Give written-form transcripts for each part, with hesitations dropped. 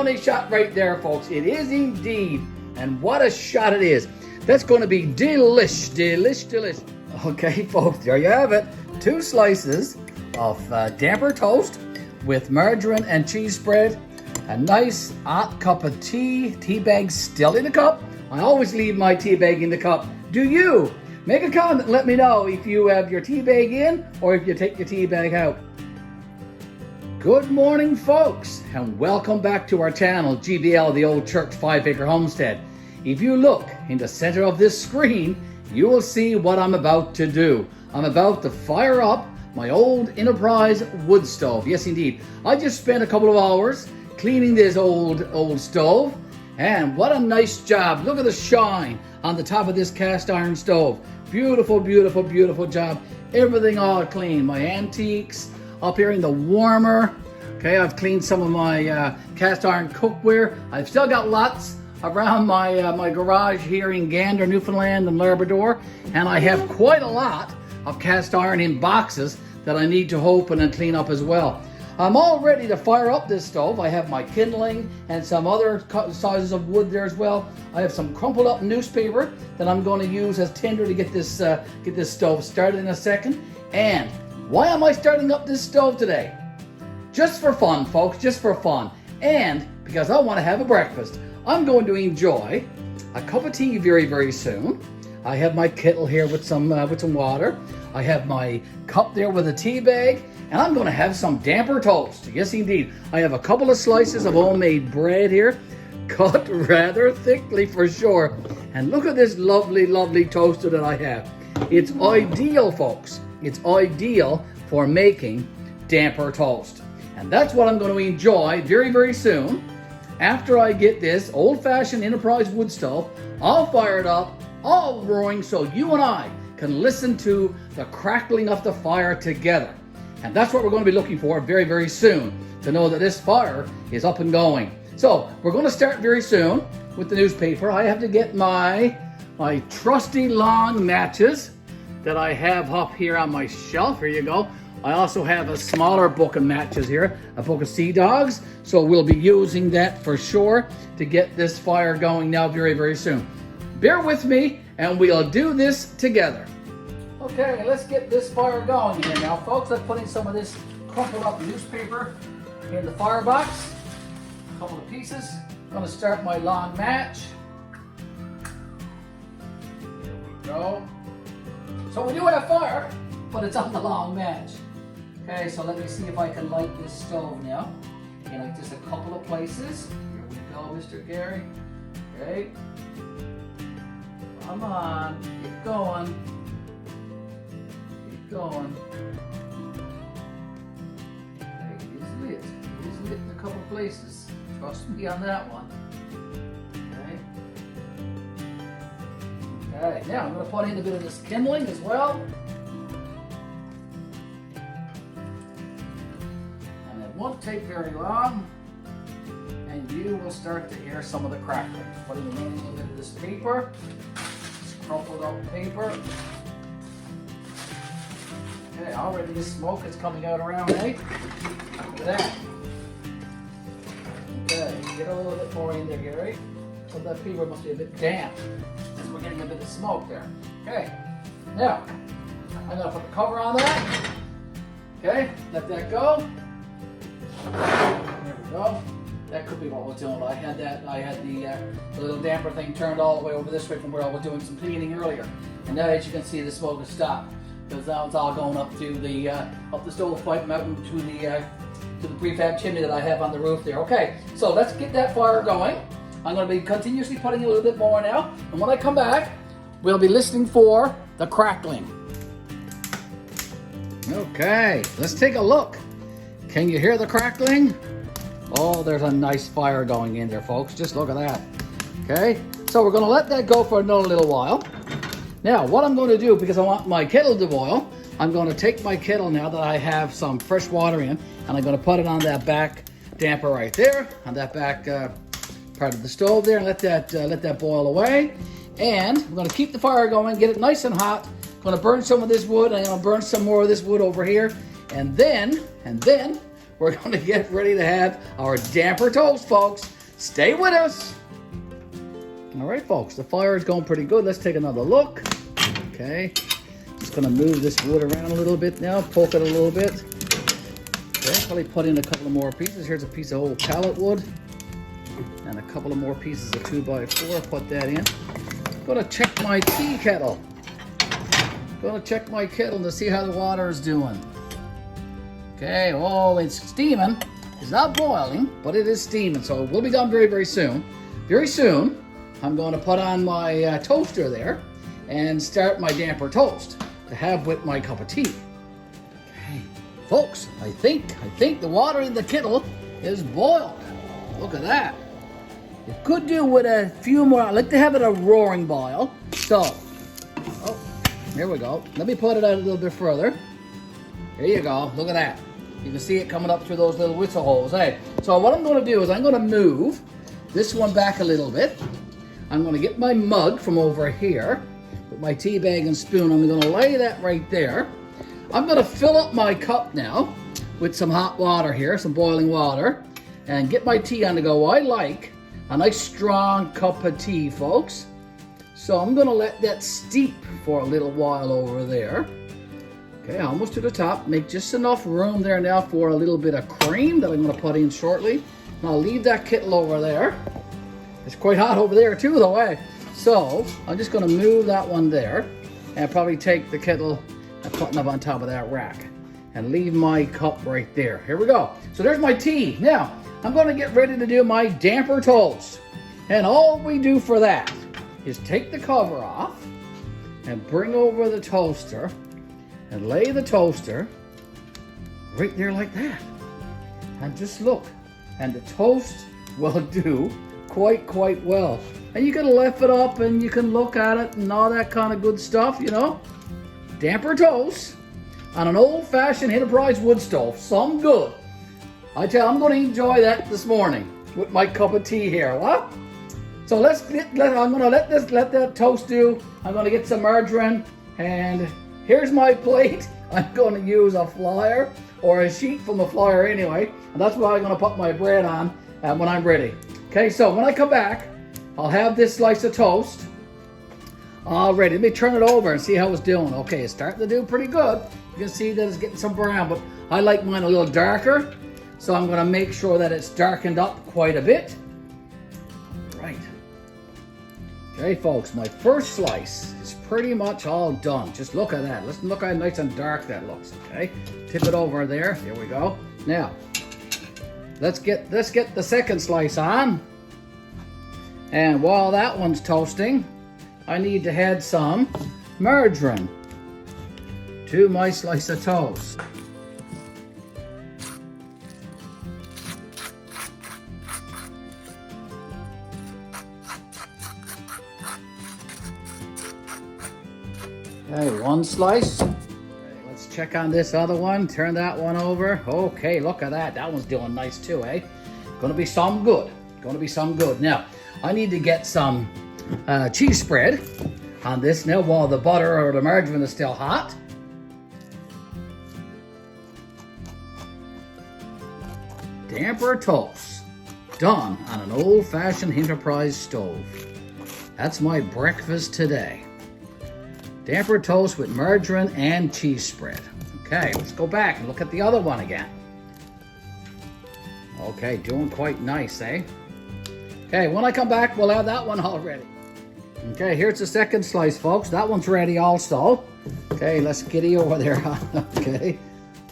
money shot right there, folks. It is indeed. And what a shot it is. That's going to be delish. Okay, folks, there you have it. 2 slices of damper toast with margarine and cheese spread. A nice hot cup of tea. Tea bag still in the cup. I always leave my tea bag in the cup. Do you? Make a comment and let me know if you have your tea bag in or if you take your tea bag out. Good morning, folks, and welcome back to our channel, GBL, the Old Church 5-Acre Homestead. If you look in the center of this screen, you will see what I'm about to do. I'm about to fire up my old Enterprise wood stove. Yes, indeed. I just spent a couple of hours cleaning this old stove, and what a nice job. Look at the shine on the top of this cast iron stove. Beautiful, beautiful, beautiful job. Everything all clean. My antiques up here in the warmer. Okay, I've cleaned some of my cast iron cookware. I've still got lots around my garage here in Gander, Newfoundland and Labrador, and I have quite a lot of cast iron in boxes that I need to open and clean up as well. I'm all ready to fire up this stove. I have my kindling and some other sizes of wood there as well. I have some crumpled up newspaper that I'm going to use as tinder to get this stove started in a second. And why am I starting up this stove today? Just for fun, folks, just for fun. And because I want to have a breakfast. I'm going to enjoy a cup of tea very, very soon. I have my kettle here with some water. I have my cup there with a tea bag, and I'm going to have some damper toast. Yes, indeed. I have a couple of slices of homemade bread here, cut rather thickly for sure. And look at this lovely, lovely toaster that I have. It's ideal, folks. It's ideal for making damper toast. And that's what I'm going to enjoy very, very soon. After I get this old-fashioned Enterprise wood stove all fired up, all roaring, so you and I can listen to the crackling of the fire together. And that's what we're going to be looking for very, very soon, to know that this fire is up and going. So we're going to start very soon with the newspaper. I have to get my trusty long matches that I have up here on my shelf. Here you go. I also have a smaller book of matches here, a book of Sea Dogs. So we'll be using that for sure to get this fire going now very, very soon. Bear with me and we'll do this together. Okay, let's get this fire going here now, folks. Let's put in some of this crumpled up newspaper in the firebox. A couple of pieces. I'm going to start my long match. Here we go. So we do have fire, but it's on the long match. Okay, so let me see if I can light this stove now. In like just a couple of places. Here we go, Mr. Garry. Okay. Come on, keep going. Keep going. Okay, it is lit. It is lit in a couple of places. Trust me on that one. Okay. Alright, now I'm going to put in a bit of this kindling as well. And it won't take very long. And you will start to hear some of the crackling. Putting in a little bit of this paper. This crumpled up paper. Okay, already the smoke is coming out around, eh? Look at that. Okay, get a little bit more in there, Garry. So that paper must be a bit damp. We're getting a bit of smoke there. Okay, now I'm going to put the cover on that. Okay, let that go. There we go. That could be what we're doing. I had the little damper thing turned all the way over this way from where I was doing some cleaning earlier. And now, as you can see, the smoke has stopped because now it's all going up to the stove pipe and out to the prefab chimney that I have on the roof there. Okay, so let's get that fire going. I'm going to be continuously putting a little bit more now, and when I come back, we'll be listening for the crackling. Okay, let's take a look. Can you hear the crackling? Oh, there's a nice fire going in there, folks. Just look at that. Okay, so we're going to let that go for another little while. Now, what I'm going to do, because I want my kettle to boil, I'm going to take my kettle now that I have some fresh water in, and I'm going to put it on that back damper right there, on that back part of the stove there, and let that boil away. And I'm going to keep the fire going, get it nice and hot. I'm going to burn some of this wood, and I'm going to burn some more of this wood over here. And then we're going to get ready to have our damper toast, folks. Stay with us. All right, folks, the fire is going pretty good. Let's take another look. Okay, just going to move this wood around a little bit now, poke it a little bit. Okay, probably put in a couple of more pieces. Here's a piece of old pallet wood and a couple of more pieces of 2x4. Put that in. Going to check my tea kettle. Going to check my kettle to see how the water is doing. Okay, oh, it's steaming. It's not boiling, but it is steaming, so we'll be done very, very soon. Very soon, I'm going to put on my toaster there and start my damper toast to have with my cup of tea. Okay, folks, I think the water in the kettle is boiled. Look at that. You could do with a few more. I like to have it a roaring boil. So, oh, there we go. Let me put it out a little bit further. There you go. Look at that. You can see it coming up through those little whistle holes. Hey, so what I'm going to do is I'm going to move this one back a little bit. I'm going to get my mug from over here with my tea bag and spoon. I'm going to lay that right there. I'm going to fill up my cup now with some hot water here, some boiling water, and get my tea on the go. I like a nice strong cup of tea, folks. So I'm going to let that steep for a little while over there. Okay, almost to the top. Make just enough room there now for a little bit of cream that I'm going to put in shortly. And I'll leave that kettle over there. It's quite hot over there too, though, eh? So I'm just going to move that one there and probably take the kettle and put it up on top of that rack and leave my cup right there. Here we go. So there's my tea. Now, I'm going to get ready to do my damper toast. And all we do for that is take the cover off and bring over the toaster and lay the toaster right there like that. And just look. And the toast will do quite well. And you can lift it up and you can look at it and all that kind of good stuff, you know. Damper toast on an old-fashioned Enterprise wood stove. Some good. I tell you, I'm going to enjoy that this morning with my cup of tea here. What? So I'm going to let that toast do. I'm going to get some margarine, and here's my plate. I'm going to use a flyer or a sheet from a flyer anyway, and that's what I'm going to put my bread on when I'm ready. Okay, so when I come back, I'll have this slice of toast all ready. Let me turn it over and see how it's doing. Okay, it's starting to do pretty good. You can see that it's getting some brown, but I like mine a little darker. So I'm going to make sure that it's darkened up quite a bit. Right. Okay, folks, my first slice is pretty much all done. Just look at that. Let's look how nice and dark that looks, okay? Tip it over there. There we go. Now, let's get the second slice on. And while that one's toasting, I need to add some margarine to my slice of toast. Okay, one slice. Okay, let's check on this other one. Turn that one over. Okay, look at that. That one's doing nice too, eh? Gonna be some good. Gonna be some good. Now, I need to get some cheese spread on this now while the butter or the margarine is still hot. Damper toast. Done on an old-fashioned Enterprise stove. That's my breakfast today. Damper toast with margarine and cheese spread. Okay, let's go back and look at the other one again. Okay, doing quite nice, eh? Okay, when I come back, we'll have that one all ready. Okay, here's the second slice, folks. That one's ready also. Okay, let's get you over there. Okay,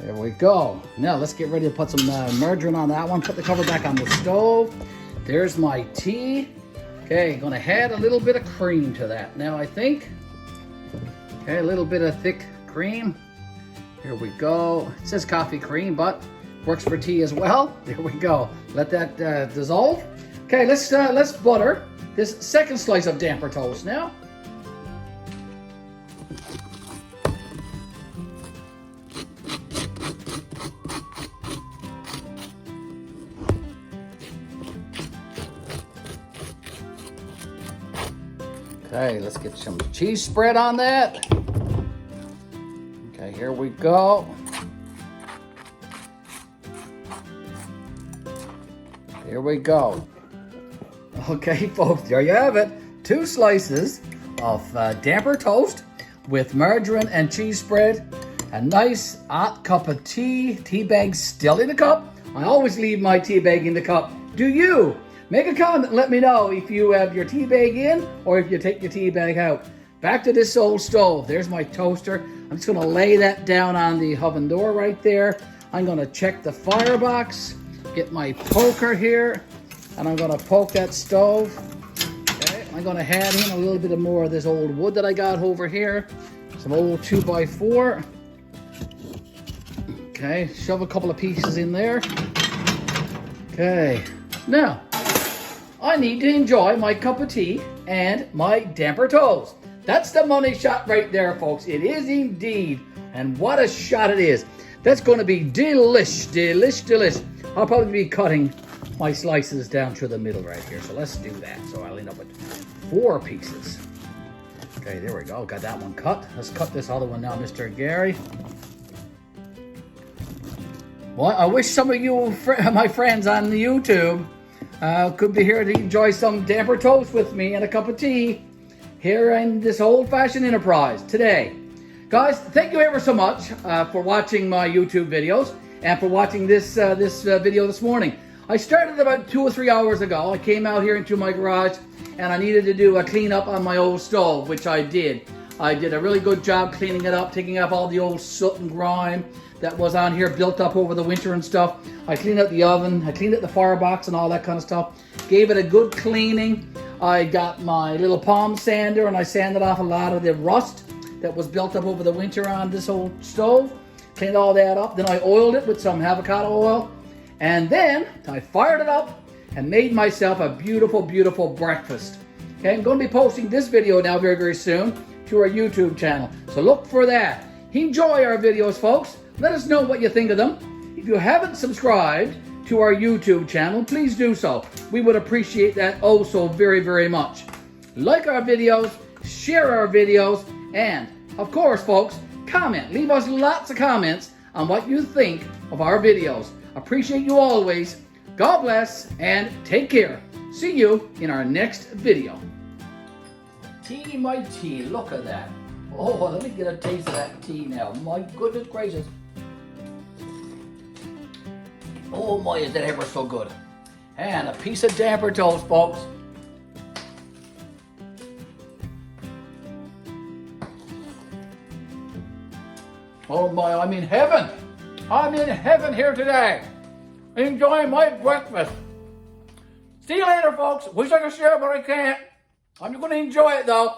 there we go. Now, let's get ready to put some margarine on that one. Put the cover back on the stove. There's my tea. Okay, gonna add a little bit of cream to that. Now, I think, okay, a little bit of thick cream. Here we go. It says coffee cream, but works for tea as well. There we go. Let that dissolve. Okay, let's butter this second slice of damper toast now. Okay, let's get some cheese spread on that. Okay, here we go. here we go. Okay, folks, there you have it. 2 slices of damper toast with margarine and cheese spread. A nice hot cup of tea. Tea bag still in the cup. I always leave my tea bag in the cup. Do you? Make a comment and let me know if you have your tea bag in or if you take your tea bag out. Back to this old stove. There's my toaster. I'm just going to lay that down on the oven door right there. I'm going to check the firebox. Get my poker here. And I'm going to poke that stove. Okay. I'm going to add in a little bit more of this old wood that I got over here. Some old 2x4. Okay. Shove a couple of pieces in there. Okay. Now, I need to enjoy my cup of tea and my damper toast. That's the money shot right there, folks. It is indeed. And what a shot it is. That's going to be delish, delish, delish. I'll probably be cutting my slices down through the middle right here. So let's do that. So I'll end up with 4 pieces. Okay, there we go. Got that one cut. Let's cut this other one now, Mr. Garry. Well, I wish some of you, my friends on the YouTube, could be here to enjoy some damper toast with me and a cup of tea here in this old-fashioned enterprise today. Guys, thank you ever so much for watching my YouTube videos and for watching this video this morning. I started about 2 or 3 hours ago. I came out here into my garage and I needed to do a cleanup on my old stove, which I did. I did a really good job cleaning it up, taking off all the old soot and grime that was on here, built up over the winter and stuff. I cleaned out the oven, I cleaned out the firebox and all that kind of stuff. Gave it a good cleaning. I got my little palm sander and I sanded off a lot of the rust that was built up over the winter on this old stove. Cleaned all that up. Then I oiled it with some avocado oil. And then I fired it up and made myself a beautiful, beautiful breakfast. Okay, I'm going to be posting this video now very, very soon to our YouTube channel. So look for that. Enjoy our videos, folks. Let us know what you think of them. If you haven't subscribed to our YouTube channel, please do so. We would appreciate that oh so very, very much. Like our videos, share our videos, and of course, folks, comment. Leave us lots of comments on what you think of our videos. Appreciate you always. God bless and take care. See you in our next video. Tea, my tea. Look at that. Oh, let me get a taste of that tea now. My goodness gracious. Oh my, is that ever so good. And a piece of damper toast, folks. Oh my, I'm in heaven. I'm in heaven here today. Enjoying my breakfast. See you later, folks. Wish I could share, but I can't. I'm going to enjoy it, though.